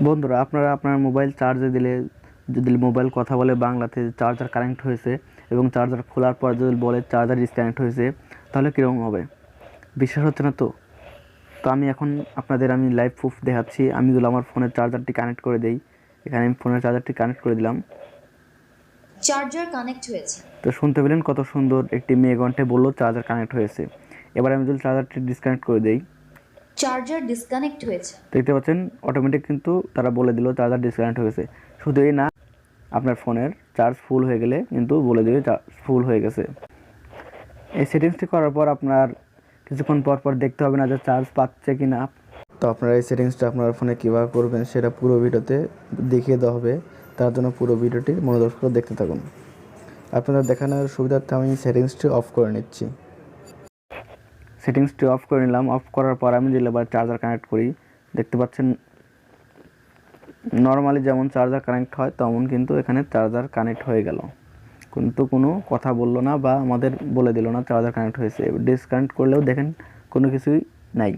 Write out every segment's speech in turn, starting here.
বন্ধুরা, আপনারা আপনার মোবাইল চার্জে দিলে যদি মোবাইল কথা বলে বাংলাতে চার্জার কানেক্ট হয়েছে এবং চার্জার খোলার পর যদি বলে চার্জার ডিসকানেক্ট হয়েছে, তাহলে কীরকম হবে? বিশ্বাস হচ্ছে না তো? আমি এখন আপনাদের লাইভ প্রুফ দেখাচ্ছি। আমি যদি আমার ফোনের চার্জারটি কানেক্ট করে দেই, এখানে আমি ফোনের চার্জারটি কানেক্ট করে দিলাম, চার্জার কানেক্ট হয়েছে। তো শুনতে পেলেন কত সুন্দর একটি মেঘঘণ্টে বললো চার্জার কানেক্ট হয়েছে। এবার আমি যদি চার্জারটি ডিসকানেক্ট করে দেই, চার্জার ডিসকানেক্ট হয়েছে। দেখতে পাচ্ছেন অটোমেটিক কিন্তু তারা বলে দিল চার্জার ডিসকানেক্ট হয়েছে। শুধু এই না, আপনার ফোনের চার্জ ফুল হয়ে গেলে কিন্তু বলে দেবে ফুল হয়ে গেছে। এই সেটিংসটি করার পর আপনার কিছুক্ষণ পর পর দেখতে হবে না যে চার্জ পাচ্ছে কি না। তো আপনারা এই সেটিংসটা আপনার ফোনে কীভাবে করবেন সেটা পুরো ভিডিওতে দেখিয়ে দেওয়া হবে। তার জন্য পুরো ভিডিওটি মনোযোগ করে দেখতে থাকুন। আপনাদের দেখানোর সুবিধার্থে আমি সেটিংসটি অফ করে নিচ্ছি। সেটিংসটি অফ করে নিলাম। অফ করার পর আমি যদি এবার চার্জার কানেক্ট করি, দেখতে পাচ্ছেন নর্মালি যেমন চার্জার কানেক্ট হয় তেমন কিন্তু এখানে চার্জার কানেক্ট হয়ে গেল, কিন্তু কোনো কথা বললো না বা আমাদের বলে দিল না চার্জার কানেক্ট হয়েছে। ডিসকানেক্ট করলেও দেখেন কোনো কিছুই নাই।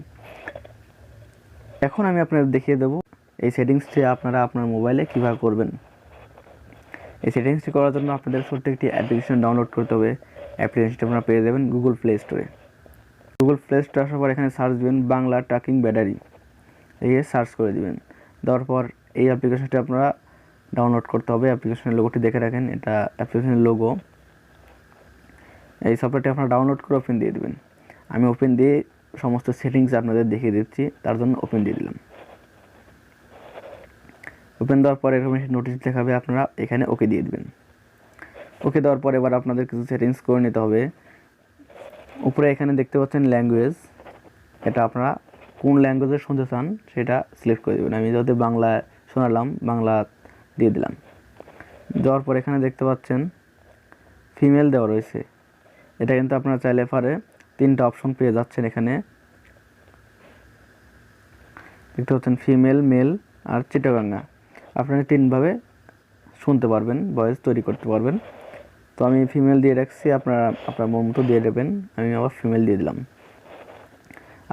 এখন আমি আপনাদের দেখিয়ে দেবো এই সেটিংসটি আপনারা আপনার মোবাইলে কীভাবে করবেন। এই সেটিংসটি করার জন্য আপনাদের ছোট্ট একটি অ্যাপ্লিকেশন ডাউনলোড করতে হবে। অ্যাপ্লিকেশনটি আপনারা পেয়ে যাবেন গুগল প্লে স্টোরে। গুগল প্লে স্টোরে আসার পর এখানে সার্চ দিবেন বাংলা ট্র্যাকিং ব্যাটারি, এই সার্চ করে দিবেন। দেওয়ার পর এই অ্যাপ্লিকেশনটি আপনারা ডাউনলোড করতে হবে। অ্যাপ্লিকেশনের লোগোটি দেখে রাখেন, এটা অ্যাপ্লিকেশনের লোগো। এই সফটওয়্যারটি আপনারা ডাউনলোড করে ওপেন দিয়ে দেবেন। আমি ওপেন দিয়ে সমস্ত সেটিংস আপনাদের দেখিয়ে দিচ্ছি, তার জন্য ওপেন দিয়ে দিলাম। ওপেন দেওয়ার পর এরকম একটি নোটিশ দেখাবে, আপনারা এখানে ওকে দিয়ে দেবেন। ওকে দেওয়ার পর এবার আপনাদের কিছু সেটিংস করে নিতে হবে। উপরে এখানে দেখতে পাচ্ছেন ল্যাঙ্গুয়েজ, এটা আপনারা কোন ল্যাঙ্গুয়েজে শুনতে চান সেটা সিলেক্ট করে দেবেন। আমি যদি বাংলা শোনালাম, বাংলা দিয়ে দিলাম। দেওয়ার পর এখানে দেখতে পাচ্ছেন ফিমেল দেওয়া রয়েছে, এটা কিন্তু আপনারা চাইলে পারে 3টা অপশন পেয়ে যাচ্ছেন। এখানে দেখতে পাচ্ছেন ফিমেল, মেল আর চিটাগাঙ্গা। আপনারা 3ভাবে শুনতে পারবেন, ভয়েস তৈরি করতে পারবেন। তো আমি ফিমেল দিয়ে রাখছি, আপনারা আপনার মন মতো দিয়ে দেবেন। আমি আবার ফিমেল দিয়ে দিলাম।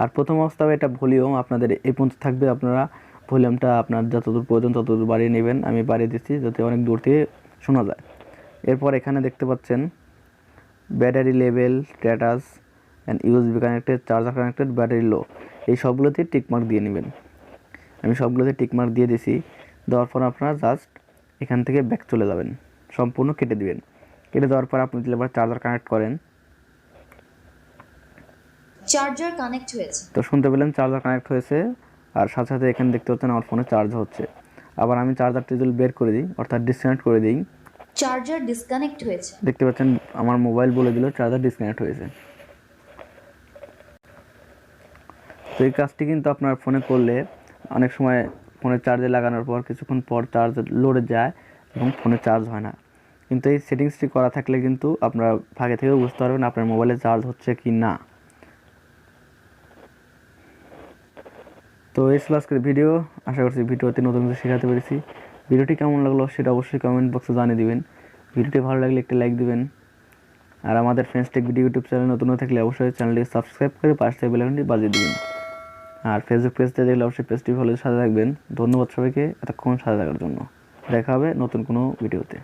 আর প্রথম অবস্থায় এটা ভলিউম আপনাদের এই পর্যন্ত থাকবে। আপনারা ভলিউমটা আপনার যতদূর প্রয়োজন ততদূর বাড়িয়ে নেবেন। আমি বাড়িয়ে দিচ্ছি যাতে অনেক দূর থেকে শোনা যায়। এরপর এখানে দেখতে পাচ্ছেন battery level, status and USB connected, charger connected, battery লো, এই সবগুলোতে টিকমার্ক দিয়ে নেবেন। আমি সবগুলোতে টিকমার্ক দিয়ে দিছি। দেওয়ার পর আপনারা জাস্ট এখান থেকে ব্যাক চলে যাবেন, সম্পূর্ণ কেটে দিবেন। কেটে দেওয়ার পর আপনি যদি এবার চার্জার কানেক্ট করেন, চার্জার কানেক্ট হয়েছে। তো শুনতে পেলেন চার্জার কানেক্ট হয়েছে, আর সাথে সাথে এখানে দেখতে পাচ্ছেন আমার ফোনে চার্জ হচ্ছে। আবার আমি চার্জারটি যদি বের করে দিই, অর্থাৎ ডিসকানেক্ট করে দিই, চার্জার ডিসকানেক্ট হয়েছে। দেখতে পাচ্ছেন আমার মোবাইল বলে দিল চার্জার ডিসকানেক্ট হয়েছে। তো এই কাজটি কিন্তু আপনার ফোনে করলে অনেক সময় ফোনে চার্জে লাগানোর পর কিছুক্ষণ পর চার্জ লোডে যায় এবং ফোনে চার্জ হয় না। কিন্তু এই সেটিংসটি করা থাকলে কিন্তু আপনারা আগে থেকেও বুঝতে পারবেন আপনার মোবাইলে চার্জ হচ্ছে কি না। তো এই ছিল আজকের ভিডিও। আশা করছি ভিডিওতে নতুন কিছু শেখাতে পেরেছি। ভিডিওটি কেমন লাগলো সেটা অবশ্যই কমেন্ট বক্সে জানিয়ে দিবেন। ভিডিওটি ভালো লাগলে একটি লাইক দিবেন। আর আমাদের friends take video YouTube channel নতুন হয়ে থাকলে অবশ্যই চ্যানেলটি সাবস্ক্রাইব করে পাশে বেল আইকনটি বাজিয়ে দিবেন। আর ফেসবুক পেজতে দেখলে অবশ্যই পেজটি ফলো সাথে রাখবেন। ধন্যবাদ সবাইকে এতক্ষণ সাথে থাকার জন্য। দেখা হবে নতুন কোনো ভিডিওতে।